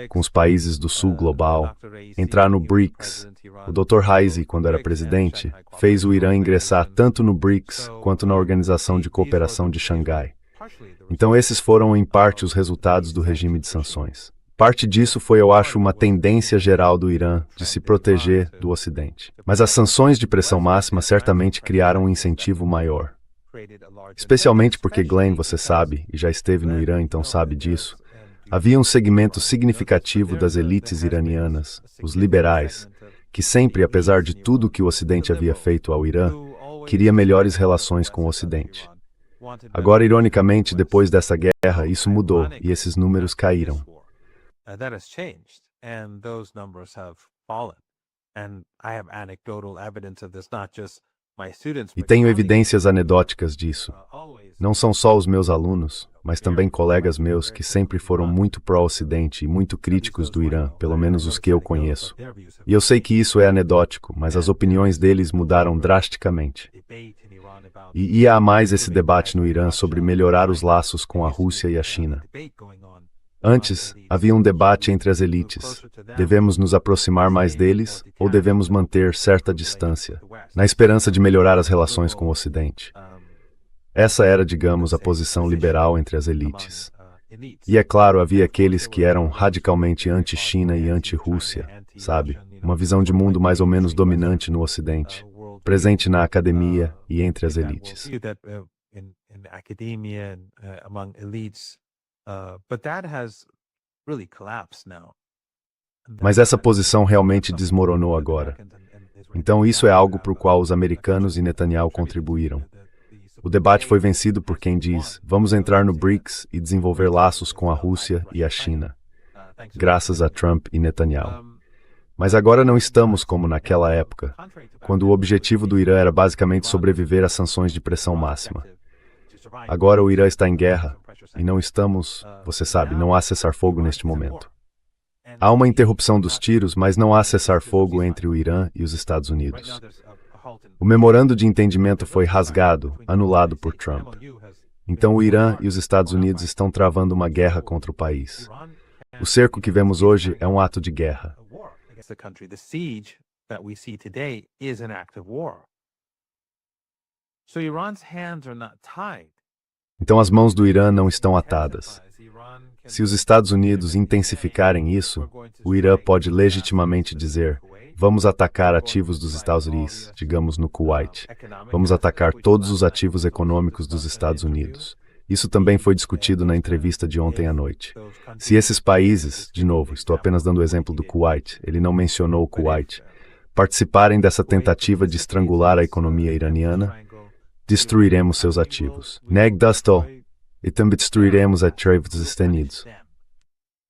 com os países do sul global, entrar no BRICS. O Dr. Raisi, quando era presidente, fez o Irã ingressar tanto no BRICS quanto na Organização de Cooperação de Xangai. Então esses foram, em parte, os resultados do regime de sanções. Parte disso foi, eu acho, uma tendência geral do Irã de se proteger do Ocidente. Mas as sanções de pressão máxima certamente criaram um incentivo maior. Especialmente porque, Glenn, você sabe, e já esteve no Irã, então sabe disso, havia um segmento significativo das elites iranianas, os liberais, que sempre, apesar de tudo que o Ocidente havia feito ao Irã, queria melhores relações com o Ocidente. Agora, ironicamente, depois dessa guerra, isso mudou e esses números caíram. That has changed, and those numbers have fallen. And I have anecdotal evidence of this, not just my students. E tenho evidências anedóticas disso. Não são só os meus alunos, mas também colegas meus que sempre foram muito pró-Ocidente e muito críticos do Irã, pelo menos os que eu conheço. E eu sei que isso é anedótico, mas as opiniões deles mudaram drasticamente. E ia a mais esse debate no Irã sobre melhorar os laços com a Rússia e a China. Antes, havia um debate entre as elites. Devemos nos aproximar mais deles ou devemos manter certa distância, na esperança de melhorar as relações com o Ocidente? Essa era, digamos, a posição liberal entre as elites. E é claro, havia aqueles que eram radicalmente anti-China e anti-Rússia, sabe? Uma visão de mundo mais ou menos dominante no Ocidente, presente na academia e entre as elites. Mas essa posição realmente desmoronou agora. Então isso é algo para o qual os americanos e Netanyahu contribuíram. O debate foi vencido por quem diz, vamos entrar no BRICS e desenvolver laços com a Rússia e a China, graças a Trump e Netanyahu. Mas agora não estamos como naquela época, quando o objetivo do Irã era basicamente sobreviver às sanções de pressão máxima. Agora o Irã está em guerra, e não estamos, você sabe, não há cessar-fogo neste momento. Há uma interrupção dos tiros, mas não há cessar-fogo entre o Irã e os Estados Unidos. O memorando de entendimento foi rasgado, anulado por Trump. Então o Irã e os Estados Unidos estão travando uma guerra contra o país. O cerco que vemos hoje é um ato de guerra. So Iran's hands are not tied. Então as mãos do Irã não estão atadas. Se os Estados Unidos intensificarem isso, o Irã pode legitimamente dizer: vamos atacar ativos dos Estados Unidos, digamos no Kuwait. Vamos atacar todos os ativos econômicos dos Estados Unidos. Isso também foi discutido na entrevista de ontem à noite. Se esses países, de novo, estou apenas dando o exemplo do Kuwait, ele não mencionou o Kuwait, participarem dessa tentativa de estrangular a economia iraniana, destruiremos seus ativos. Negdastal, e também destruiremos ativos dos Estados Unidos.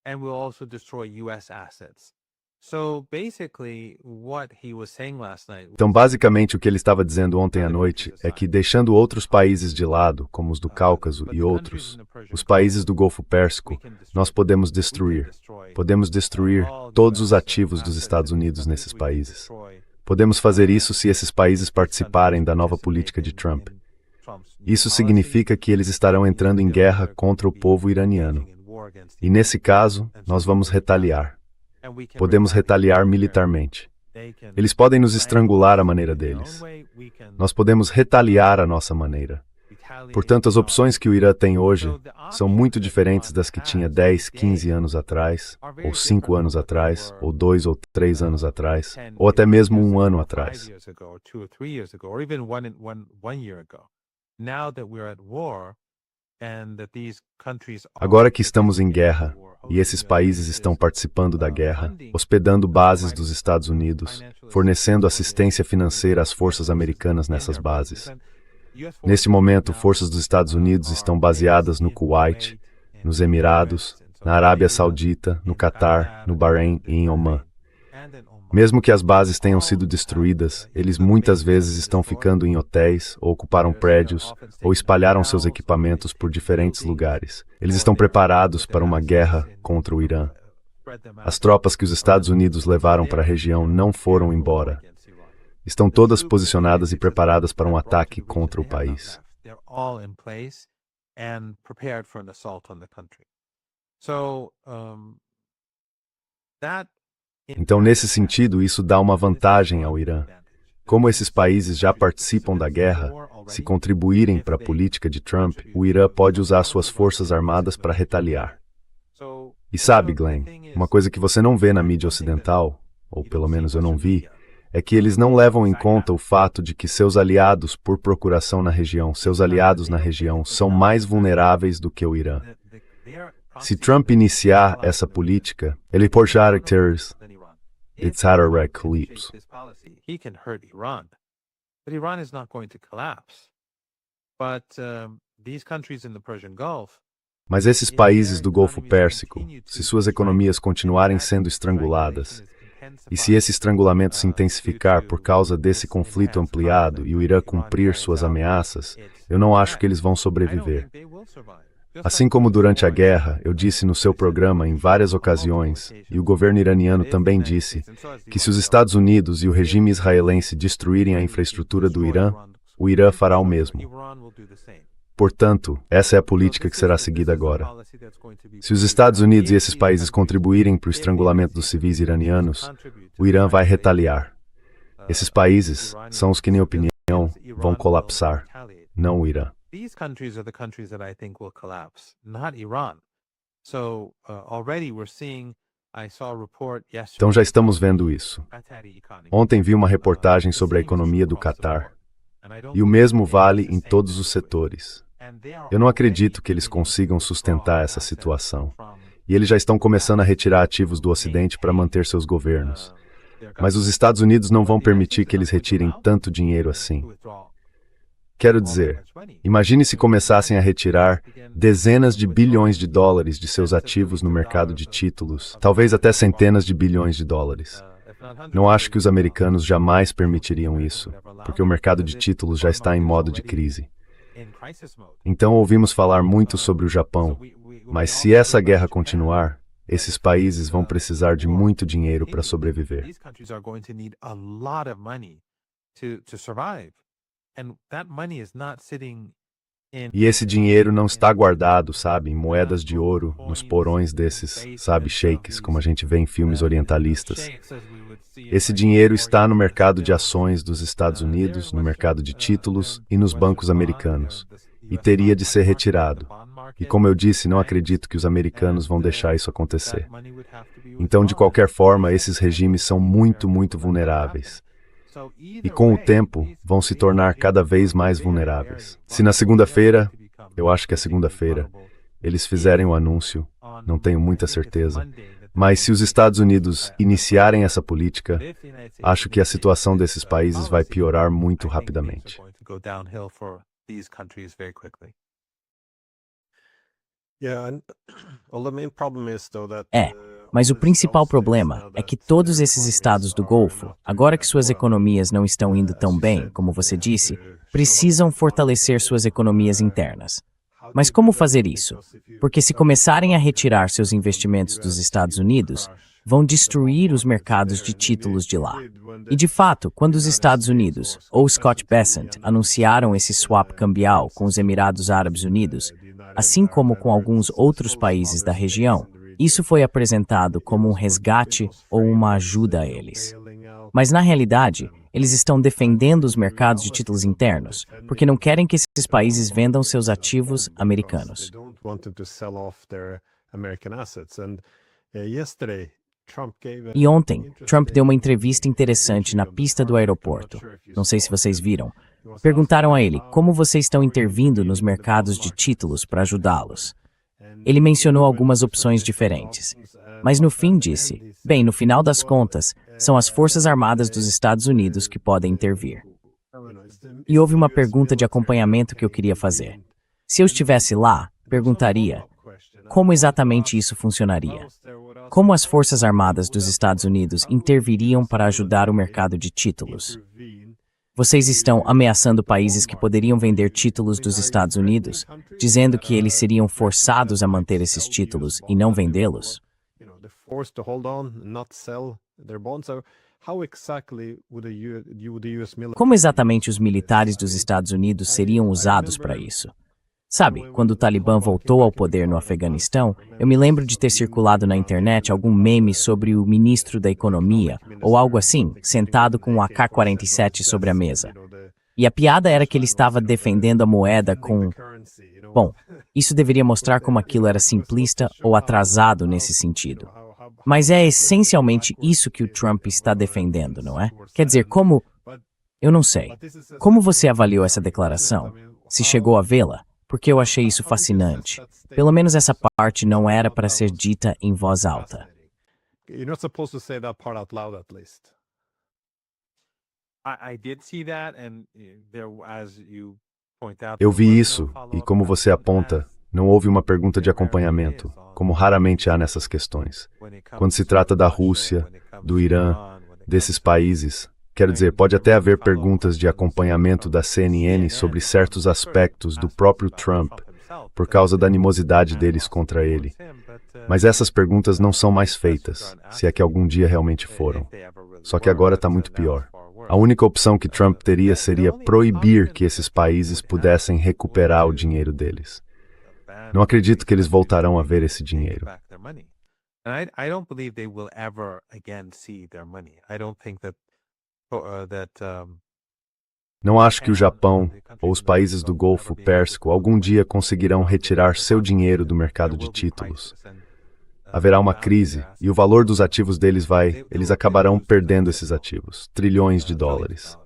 And we'll also destroy US assets. So basically what he was saying last night. Então, basicamente, o que ele estava dizendo ontem à noite é que, deixando outros países de lado, como os do Cáucaso e outros, os países do Golfo Pérsico, nós podemos destruir. Podemos destruir todos os ativos dos Estados Unidos nesses países. Podemos fazer isso se esses países participarem da nova política de Trump. Isso significa que eles estarão entrando em guerra contra o povo iraniano. E nesse caso, nós vamos retaliar. Podemos retaliar militarmente. Eles podem nos estrangular à maneira deles. Nós podemos retaliar à nossa maneira. Portanto, as opções que o Irã tem hoje são muito diferentes das que tinha 10, 15 anos atrás, ou 5 anos atrás, ou 2 ou 3 anos atrás, ou até mesmo um ano atrás. Agora que estamos em guerra, e esses países estão participando da guerra, hospedando bases dos Estados Unidos, fornecendo assistência financeira às forças americanas nessas bases. Neste momento, forças dos Estados Unidos estão baseadas no Kuwait, nos Emirados, na Arábia Saudita, no Catar, no Bahrein e em Omã. Mesmo que as bases tenham sido destruídas, eles muitas vezes estão ficando em hotéis, ou ocuparam prédios, ou espalharam seus equipamentos por diferentes lugares. Eles estão preparados para uma guerra contra o Irã. As tropas que os Estados Unidos levaram para a região não foram embora. Estão todas posicionadas e preparadas para um ataque contra o país. Então, nesse sentido, isso dá uma vantagem ao Irã. Como esses países já participam da guerra, se contribuírem para a política de Trump, o Irã pode usar suas forças armadas para retaliar. E sabe, Glenn, uma coisa que você não vê na mídia ocidental, ou pelo menos eu não vi, é que eles não levam em conta o fato de que seus aliados por procuração na região, seus aliados na região, são mais vulneráveis do que o Irã. Se Trump iniciar essa política, ele pode terrorists. It's had a collapse. He can hurt Iran, but Iran is not going to collapse. But these countries in the Persian Gulf. Mas esses países do Golfo Pérsico, se suas economias continuarem sendo estranguladas, e se esse estrangulamento se intensificar por causa desse conflito ampliado e o Irã cumprir suas ameaças, eu não acho que eles vão sobreviver. Assim como durante a guerra, eu disse no seu programa em várias ocasiões, e o governo iraniano também disse, que se os Estados Unidos e o regime israelense destruírem a infraestrutura do Irã, o Irã fará o mesmo. Portanto, essa é a política que será seguida agora. Se os Estados Unidos e esses países contribuírem para o estrangulamento dos civis iranianos, o Irã vai retaliar. Esses países são os que, na minha opinião, vão colapsar, não o Irã. These countries are the countries that I think will collapse, not Iran. So already we're seeing. I saw a report yesterday. Então já estamos vendo isso. Ontem vi uma reportagem sobre a economia do Catar. E o mesmo vale em todos os setores. Eu não acredito que eles consigam sustentar essa situação. E eles já estão começando a retirar ativos do Ocidente para manter seus governos. Mas os Estados Unidos não vão permitir que eles retirem tanto dinheiro assim. Quero dizer, imagine se começassem a retirar dezenas de bilhões de dólares de seus ativos no mercado de títulos, talvez até centenas de bilhões de dólares. Não acho que os americanos jamais permitiriam isso, porque o mercado de títulos já está em modo de crise. Então ouvimos falar muito sobre o Japão, mas se essa guerra continuar, esses países vão precisar de muito dinheiro para sobreviver. E esse dinheiro não está guardado, sabe, em moedas de ouro, nos porões desses, sabe, sheiks, como a gente vê em filmes orientalistas. Esse dinheiro está no mercado de ações dos Estados Unidos, no mercado de títulos e nos bancos americanos, e teria de ser retirado. E como eu disse, não acredito que os americanos vão deixar isso acontecer. Então, de qualquer forma, esses regimes são muito, muito vulneráveis. E com o tempo, vão se tornar cada vez mais vulneráveis. Se na segunda-feira, eu acho que é segunda-feira, eles fizerem o anúncio, não tenho muita certeza, mas se os Estados Unidos iniciarem essa política, acho que a situação desses países vai piorar muito rapidamente. Mas o principal problema é que todos esses estados do Golfo, agora que suas economias não estão indo tão bem, como você disse, precisam fortalecer suas economias internas. Mas como fazer isso? Porque se começarem a retirar seus investimentos dos Estados Unidos, vão destruir os mercados de títulos de lá. E de fato, quando os Estados Unidos, ou Scott Bessent, anunciaram esse swap cambial com os Emirados Árabes Unidos, assim como com alguns outros países da região, isso foi apresentado como um resgate ou uma ajuda a eles. Mas, na realidade, eles estão defendendo os mercados de títulos internos, porque não querem que esses países vendam seus ativos americanos. E ontem, Trump deu uma entrevista interessante na pista do aeroporto. Não sei se vocês viram. Perguntaram a ele como vocês estão intervindo nos mercados de títulos para ajudá-los. Ele mencionou algumas opções diferentes, mas no fim disse, bem, no final das contas, são as Forças Armadas dos Estados Unidos que podem intervir. E houve uma pergunta de acompanhamento que eu queria fazer. Se eu estivesse lá, perguntaria, como exatamente isso funcionaria? Como as Forças Armadas dos Estados Unidos interviriam para ajudar o mercado de títulos? Vocês estão ameaçando países que poderiam vender títulos dos Estados Unidos, dizendo que eles seriam forçados a manter esses títulos e não vendê-los? Como exatamente os militares dos Estados Unidos seriam usados para isso? Sabe, quando o Talibã voltou ao poder no Afeganistão, eu me lembro de ter circulado na internet algum meme sobre o ministro da Economia, ou algo assim, sentado com um AK-47 sobre a mesa. E a piada era que ele estava defendendo a moeda com... Bom, isso deveria mostrar como aquilo era simplista ou atrasado nesse sentido. Mas é essencialmente isso que o Trump está defendendo, não é? Quer dizer, como... Eu não sei. Como você avaliou essa declaração? Se chegou a vê-la? Porque eu achei isso fascinante. Pelo menos essa parte não era para ser dita em voz alta. Eu vi isso, e como você aponta, não houve uma pergunta de acompanhamento, como raramente há nessas questões. Quando se trata da Rússia, do Irã, desses países, quero dizer, pode até haver perguntas de acompanhamento da CNN sobre certos aspectos do próprio Trump, por causa da animosidade deles contra ele. Mas essas perguntas não são mais feitas, se é que algum dia realmente foram. Só que agora está muito pior. A única opção que Trump teria seria proibir que esses países pudessem recuperar o dinheiro deles. Não acredito que eles voltarão a ver esse dinheiro. Não acho que o Japão ou os países do Golfo Pérsico algum dia conseguirão retirar seu dinheiro do mercado de títulos. Haverá uma crise e o valor dos ativos deles eles acabarão perdendo esses ativos, trilhões de dólares.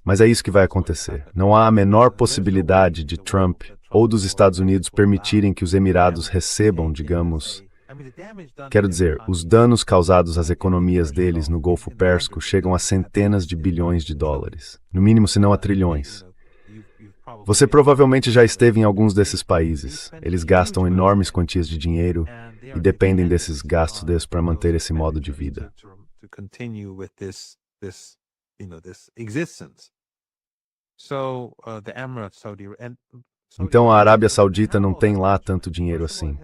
Mas é isso que vai acontecer. Não há a menor possibilidade de Trump ou dos Estados Unidos permitirem que os Emirados recebam, digamos... Quero dizer, os danos causados às economias deles no Golfo Pérsico chegam a centenas de bilhões de dólares, no mínimo se não a trilhões. Você provavelmente já esteve em alguns desses países. Eles gastam enormes quantias de dinheiro e dependem desses gastos para manter esse modo de vida. Então a Arábia Saudita não tem lá tanto dinheiro assim.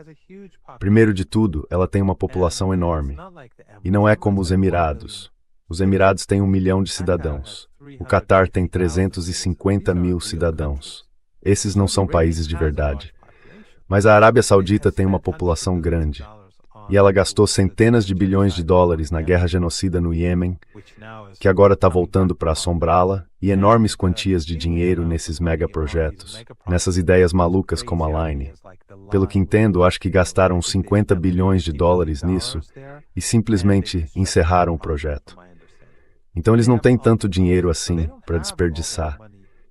Primeiro de tudo, ela tem uma população enorme. E não é como os Emirados. Os Emirados têm 1 milhão de cidadãos. O Catar tem 350 mil cidadãos. Esses não são países de verdade. Mas a Arábia Saudita tem uma população grande. e ela gastou centenas de bilhões de dólares na guerra genocida no Iêmen, que agora está voltando para assombrá-la, e enormes quantias de dinheiro nesses megaprojetos, nessas ideias malucas como a Line. Pelo que entendo, acho que gastaram 50 bilhões de dólares nisso e simplesmente encerraram o projeto. Então eles não têm tanto dinheiro assim para desperdiçar.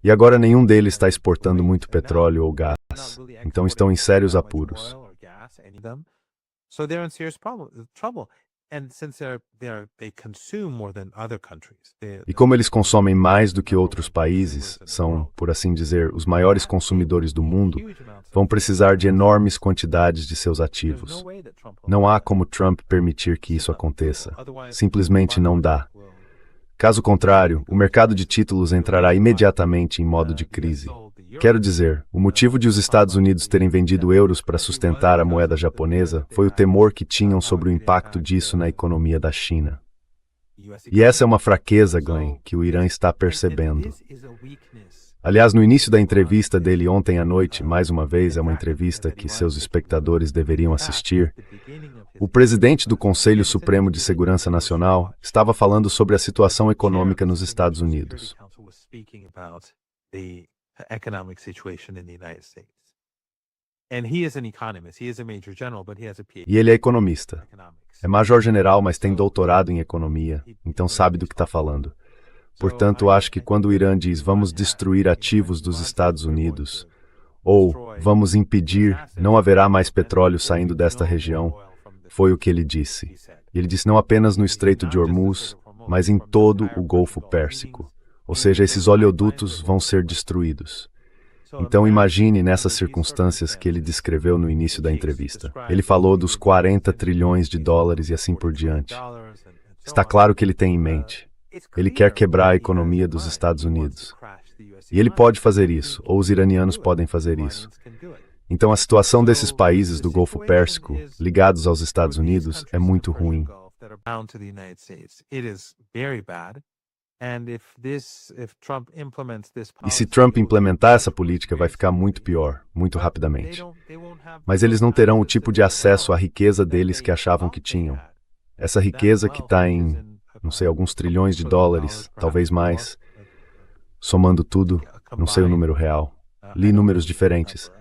E agora nenhum deles está exportando muito petróleo ou gás, então estão em sérios apuros. So they're in serious trouble. And since they consume more than other countries. E como eles consomem mais do que outros países, são, por assim dizer, os maiores consumidores do mundo, vão precisar de enormes quantidades de seus ativos. Não há como Trump permitir que isso aconteça. Simplesmente não dá. Caso contrário, o mercado de títulos entrará imediatamente em modo de crise. Quero dizer, o motivo de os Estados Unidos terem vendido euros para sustentar a moeda japonesa foi o temor que tinham sobre o impacto disso na economia da China. E essa é uma fraqueza, Glenn, que o Irã está percebendo. Aliás, no início da entrevista dele ontem à noite, mais uma vez, é uma entrevista que seus espectadores deveriam assistir, o presidente do Conselho Supremo de Segurança Nacional estava falando sobre a situação econômica nos Estados Unidos. Economic situation in the United States. And he is an economist. He is a major general, but he has a PhD. E ele é economista. É major-general, mas tem doutorado em economia, então sabe do que está falando. Portanto, acho que quando o Irã diz vamos destruir ativos dos Estados Unidos, ou vamos impedir, não haverá mais petróleo saindo desta região, foi o que ele disse. E ele disse não apenas no Estreito de Hormuz, mas em todo o Golfo Pérsico. Ou seja, esses oleodutos vão ser destruídos. Então imagine nessas circunstâncias que ele descreveu no início da entrevista. Ele falou dos 40 trilhões de dólares e assim por diante. Está claro que ele tem em mente. Ele quer quebrar a economia dos Estados Unidos. E ele pode fazer isso, ou os iranianos podem fazer isso. Então a situação desses países do Golfo Pérsico, ligados aos Estados Unidos, é muito ruim. E se Trump implementar essa política, vai ficar muito pior, muito rapidamente. Mas eles não terão o tipo de acesso à riqueza deles que achavam que tinham. Essa riqueza que está em, não sei, alguns trilhões de dólares, talvez mais. Somando tudo, não sei o número real. Li números diferentes.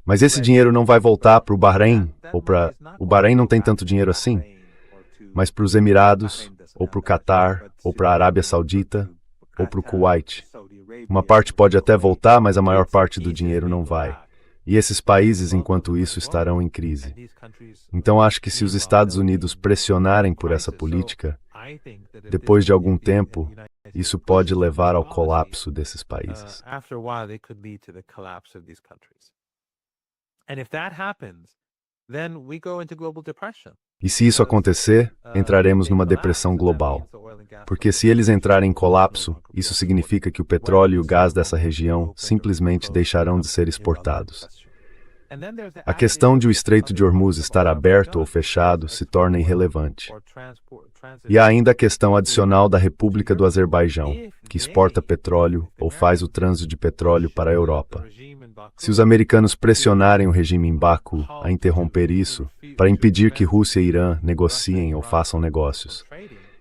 Mas esse dinheiro não vai voltar para o Bahrein, ou para... O Bahrein não tem tanto dinheiro assim, mas para os Emirados, ou para o Catar, ou para a Arábia Saudita, ou para o Kuwait. Uma parte pode até voltar, mas a maior parte do dinheiro não vai. E esses países, enquanto isso, estarão em crise. Então acho que se os Estados Unidos pressionarem por essa política, depois de algum tempo, isso pode levar ao colapso desses países. E se isso acontecer, entraremos numa depressão global. Porque se eles entrarem em colapso, isso significa que o petróleo e o gás dessa região simplesmente deixarão de ser exportados. A questão de o Estreito de Hormuz estar aberto ou fechado se torna irrelevante. E há ainda a questão adicional da República do Azerbaijão, que exporta petróleo ou faz o trânsito de petróleo para a Europa. Se os americanos pressionarem o regime em Baku a interromper isso, para impedir que Rússia e Irã negociem ou façam negócios,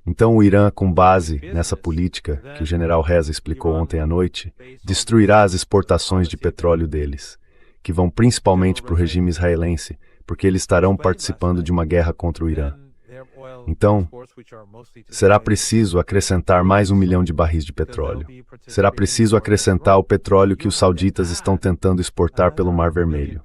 então o Irã, com base nessa política que o general Reza explicou ontem à noite, destruirá as exportações de petróleo deles, que vão principalmente para o regime israelense, porque eles estarão participando de uma guerra contra o Irã. Então, será preciso acrescentar mais 1 milhão de barris de petróleo. Será preciso acrescentar o petróleo que os sauditas estão tentando exportar pelo Mar Vermelho.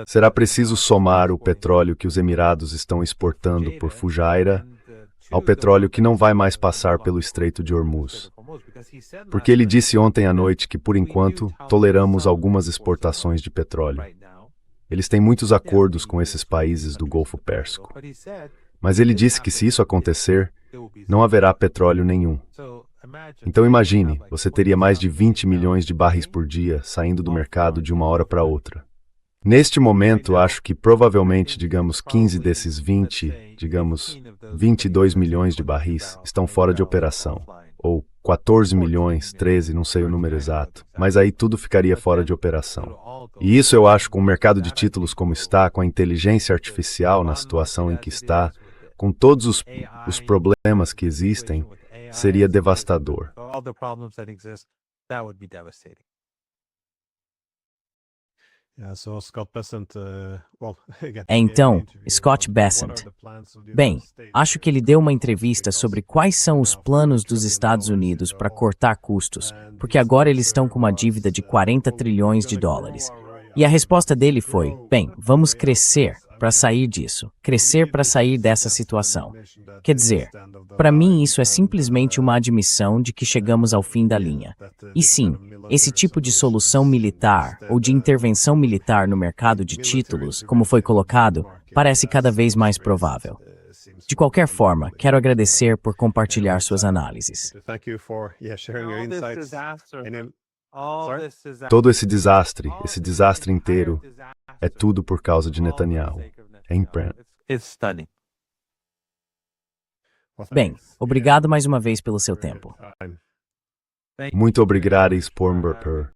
Será preciso somar o petróleo que os Emirados estão exportando por Fujairah ao petróleo que não vai mais passar pelo Estreito de Hormuz. Porque ele disse ontem à noite que, por enquanto, toleramos algumas exportações de petróleo. Eles têm muitos acordos com esses países do Golfo Pérsico. Mas ele disse que, se isso acontecer, não haverá petróleo nenhum. Então imagine, você teria mais de 20 milhões de barris por dia saindo do mercado de uma hora para outra. Neste momento, acho que provavelmente, digamos, 15 desses 20, digamos, 22 milhões de barris estão fora de operação, ou 14 milhões, 13, não sei o número exato, mas aí tudo ficaria fora de operação. E isso eu acho, com o mercado de títulos como está, com a inteligência artificial na situação em que está, com todos os problemas que existem, seria devastador. All the problems that exist, that would be devastating. Então, Scott Bessent. Bem, acho que ele deu uma entrevista sobre quais são os planos dos Estados Unidos para cortar custos, porque agora eles estão com uma dívida de 40 trilhões de dólares. E a resposta dele foi: bem, vamos crescer para sair disso, crescer para sair dessa situação. Quer dizer, para mim isso é simplesmente uma admissão de que chegamos ao fim da linha. E sim, esse tipo de solução militar ou de intervenção militar no mercado de títulos, como foi colocado, parece cada vez mais provável. De qualquer forma, quero agradecer por compartilhar suas análises. Todo esse desastre inteiro, é tudo por causa de Netanyahu. É impressionante. It's stunning. Bem, obrigado mais uma vez pelo seu tempo. Muito obrigado por